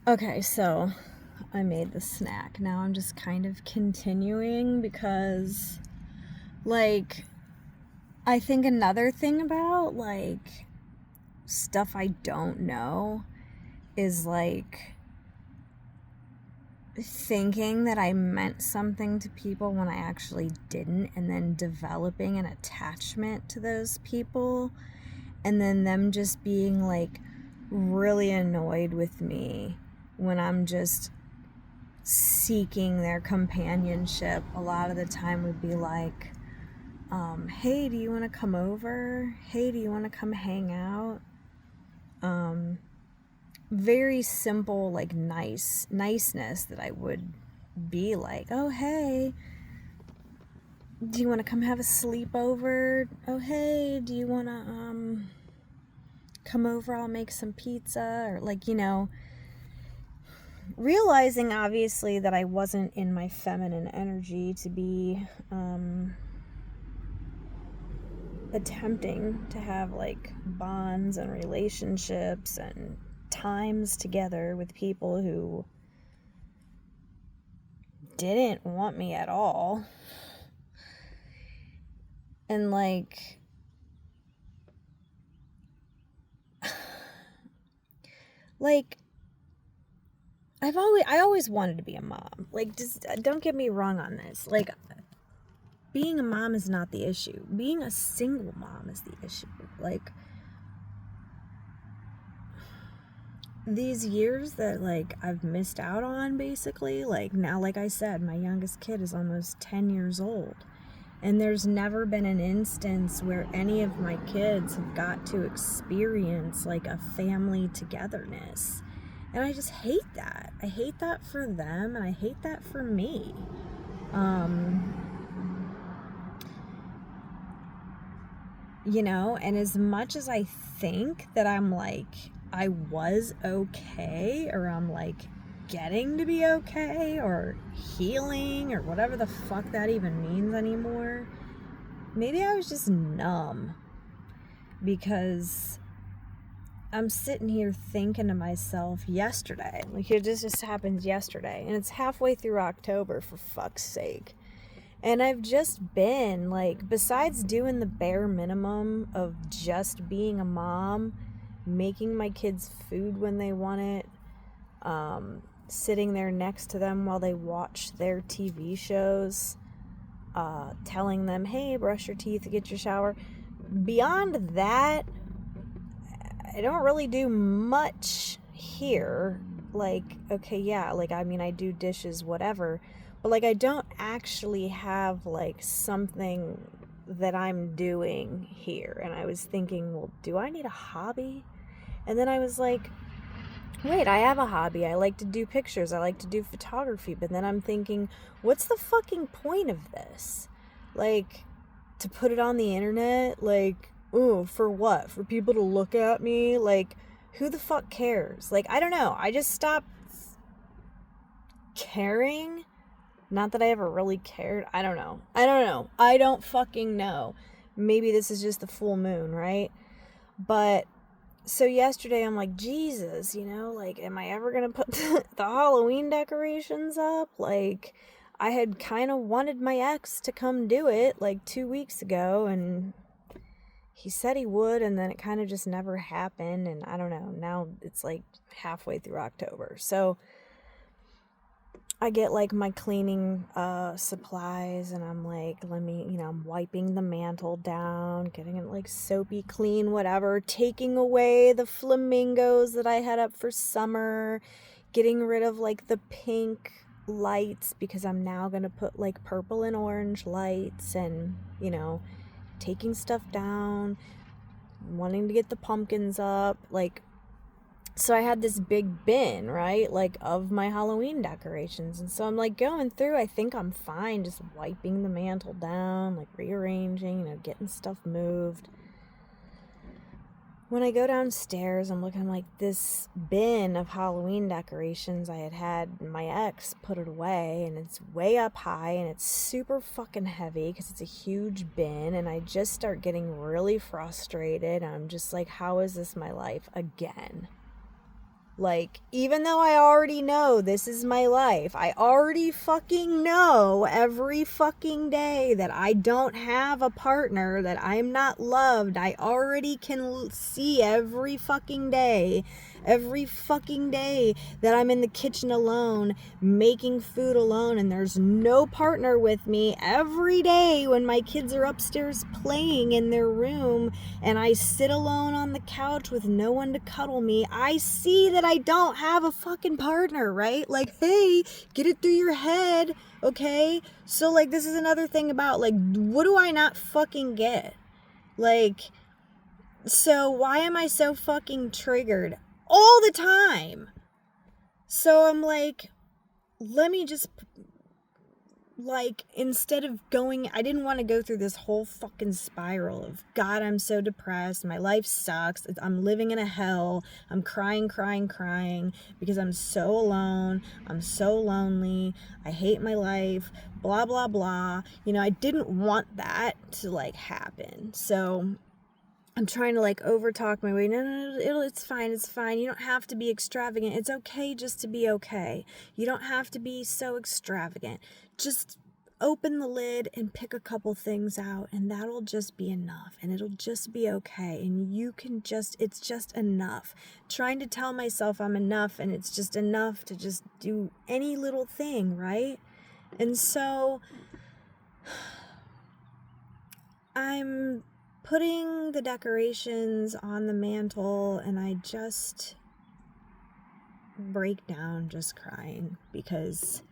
Okay, so I made the snack. Now I'm just kind of continuing because, like, I think another thing about, like, stuff I don't know is, like, thinking that I meant something to people when I actually didn't, and then developing an attachment to those people, and then them just being, like, really annoyed with me when I'm just seeking their companionship. A lot of the time would be like, hey, do you want to come over? Hey, do you want to come hang out? Very simple, like, niceness that I would be like, oh, hey, do you want to come have a sleepover? Oh, hey, do you want to come over? I'll make some pizza. Or, like, realizing obviously that I wasn't in my feminine energy to be attempting to have, like, bonds and relationships and times together with people who didn't want me at all. And, like, I always wanted to be a mom. Like, just don't get me wrong on this. Like, being a mom is not the issue. Being a single mom is the issue. Like, these years that, like, I've missed out on, basically, like, now, like I said, my youngest kid is almost 10 years old. And there's never been an instance where any of my kids have got to experience, like, a family togetherness. And I just hate that. I hate that for them, and I hate that for me. And as much as I think that I'm, like, I was okay, or I'm, like, getting to be okay, or healing, or whatever the fuck that even means anymore, maybe I was just numb. Because I'm sitting here thinking to myself yesterday, like, it just happened yesterday, and it's halfway through October, for fuck's sake. And I've just been, like, besides doing the bare minimum of just being a mom, making my kids food when they want it, sitting there next to them while they watch their TV shows, telling them, hey, brush your teeth, get your shower. Beyond that, I don't really do much here. Like, okay, yeah, like, I mean, I do dishes, whatever, but, like, I don't actually have, like, something that I'm doing here. And I was thinking, well, do I need a hobby? And then I was like, wait, I have a hobby. I like to do pictures. I like to do photography. But then I'm thinking, what's the fucking point of this? Like, to put it on the internet? Like, ooh, for what? For people to look at me? Like, who the fuck cares? Like, I don't know. I just stopped caring. Not that I ever really cared. I don't know. I don't fucking know. Maybe this is just the full moon, right? But so yesterday I'm like, Jesus, like, am I ever gonna put the Halloween decorations up? Like, I had kind of wanted my ex to come do it, like, 2 weeks ago, and he said he would, and then it kind of just never happened. And I don't know, now it's like halfway through October, so I get, like, my cleaning supplies, and I'm like, I'm wiping the mantle down, getting it, like, soapy clean, whatever, taking away the flamingos that I had up for summer, getting rid of, like, the pink lights, because I'm now gonna put, like, purple and orange lights, and, taking stuff down, wanting to get the pumpkins up, like. So I had this big bin, right, like, of my Halloween decorations. And so I'm, like, going through. I think I'm fine, just wiping the mantle down, like, rearranging, getting stuff moved. When I go downstairs, I'm looking, like, this bin of Halloween decorations. I had my ex put it away, and it's way up high, and it's super fucking heavy because it's a huge bin. And I just start getting really frustrated. And I'm just like, how is this my life again? Like, even though I already know this is my life, I already fucking know every fucking day that I don't have a partner, that I'm not loved. I already can see every fucking day that I'm in the kitchen alone, making food alone, and there's no partner with me. Every day when my kids are upstairs playing in their room and I sit alone on the couch with no one to cuddle me, I see that I don't have a fucking partner, right? Like, hey, get it through your head, okay? So, like, this is another thing about, like, what do I not fucking get? Like, so why am I so fucking triggered all the time? So I'm like, let me just, like, instead of going, I didn't want to go through this whole fucking spiral of, God, I'm so depressed, my life sucks, I'm living in a hell, I'm crying because I'm so alone, I'm so lonely, I hate my life, blah blah blah. You know, I didn't want that to, like, happen. So I'm trying to, like, overtalk my way. No, it's fine. You don't have to be extravagant. It's okay just to be okay. You don't have to be so extravagant. Just open the lid and pick a couple things out, and that'll just be enough, and it'll just be okay, and you can just, it's just enough. Trying to tell myself I'm enough, and it's just enough to just do any little thing, right? And so I'm putting the decorations on the mantle, and I just break down just crying, because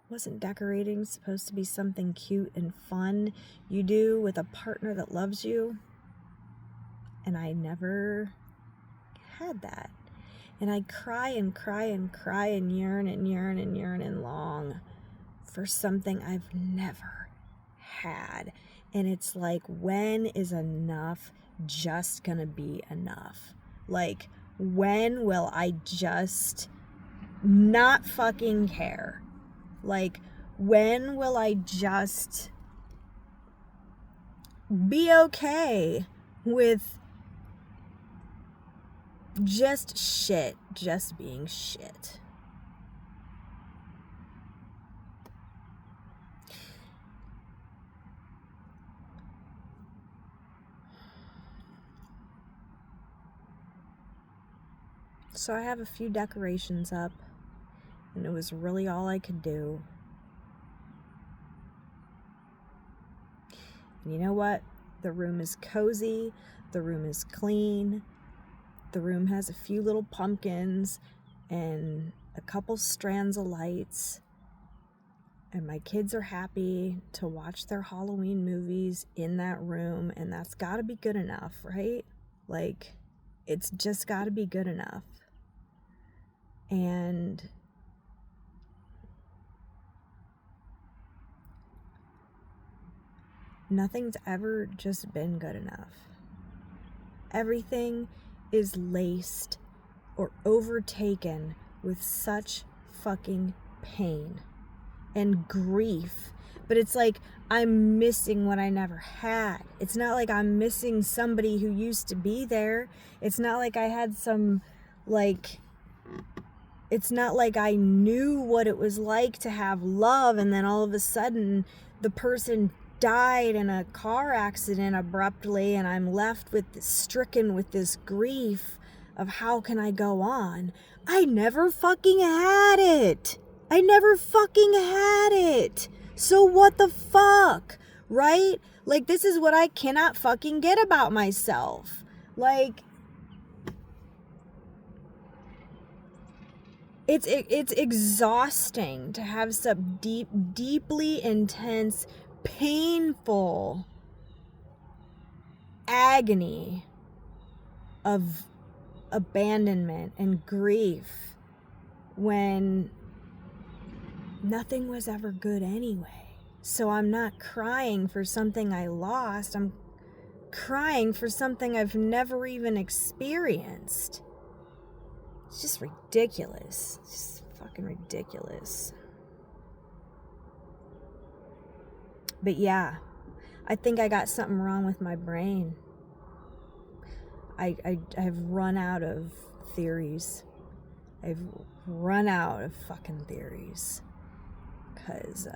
wasn't decorating supposed to be something cute and fun you do with a partner that loves you? And I never had that. And I cry and yearn and long for something I've never had. And it's like, when is enough just gonna be enough? Like, when will I just not fucking care? Like, when will I just be okay with just shit, just being shit? So I have a few decorations up, and it was really all I could do. And you know what? The room is cozy, the room is clean, the room has a few little pumpkins and a couple strands of lights, and my kids are happy to watch their Halloween movies in that room, and that's gotta be good enough, right? Like, it's just gotta be good enough. And nothing's ever just been good enough. Everything is laced or overtaken with such fucking pain and grief. But it's like, I'm missing what I never had. It's not like I'm missing somebody who used to be there. It's not like I had some, like, it's not like I knew what it was like to have love, and then all of a sudden the person died in a car accident abruptly, and I'm left with this, stricken with this grief of how can I go on? I never fucking had it. So what the fuck, right? Like, this is what I cannot fucking get about myself. Like, it's exhausting to have some deeply intense, painful agony of abandonment and grief when nothing was ever good anyway. So I'm not crying for something I lost. I'm crying for something I've never even experienced. It's just ridiculous. It's just fucking ridiculous. But yeah, I think I got something wrong with my brain. I've run out of theories. I've run out of fucking theories. Because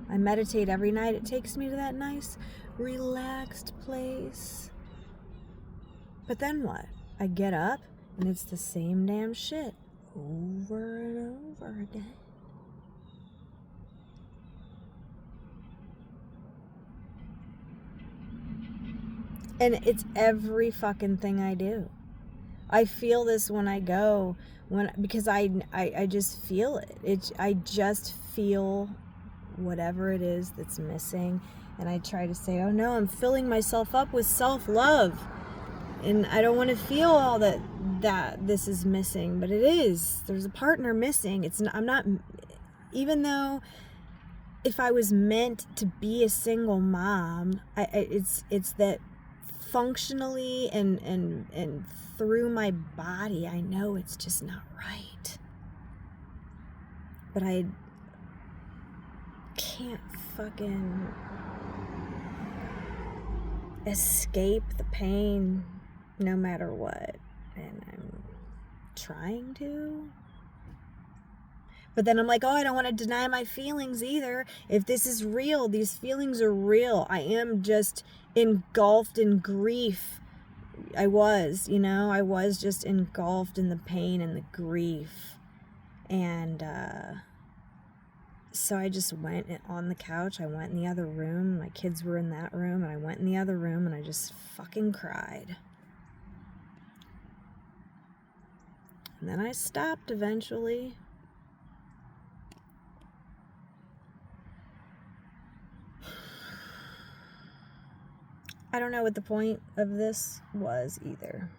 I meditate every night. It takes me to that nice, relaxed place. But then what? I get up and it's the same damn shit over and over again. And it's every fucking thing I do. I feel this when I go, because I just feel it. I just feel whatever it is that's missing, and I try to say, oh no, I'm filling myself up with self-love, and I don't want to feel all that this is missing, but it is. There's a partner missing. I'm not, even though if I was meant to be a single mom, it's that functionally and through my body, I know it's just not right. But I can't fucking escape the pain no matter what. And I'm trying to. But then I'm like, oh, I don't want to deny my feelings either. If this is real, these feelings are real. I am just engulfed in grief. I was just engulfed in the pain and the grief. And so I just went on the couch. I went in the other room. My kids were in that room. And I went in the other room and I just fucking cried. And then I stopped eventually. I don't know what the point of this was either.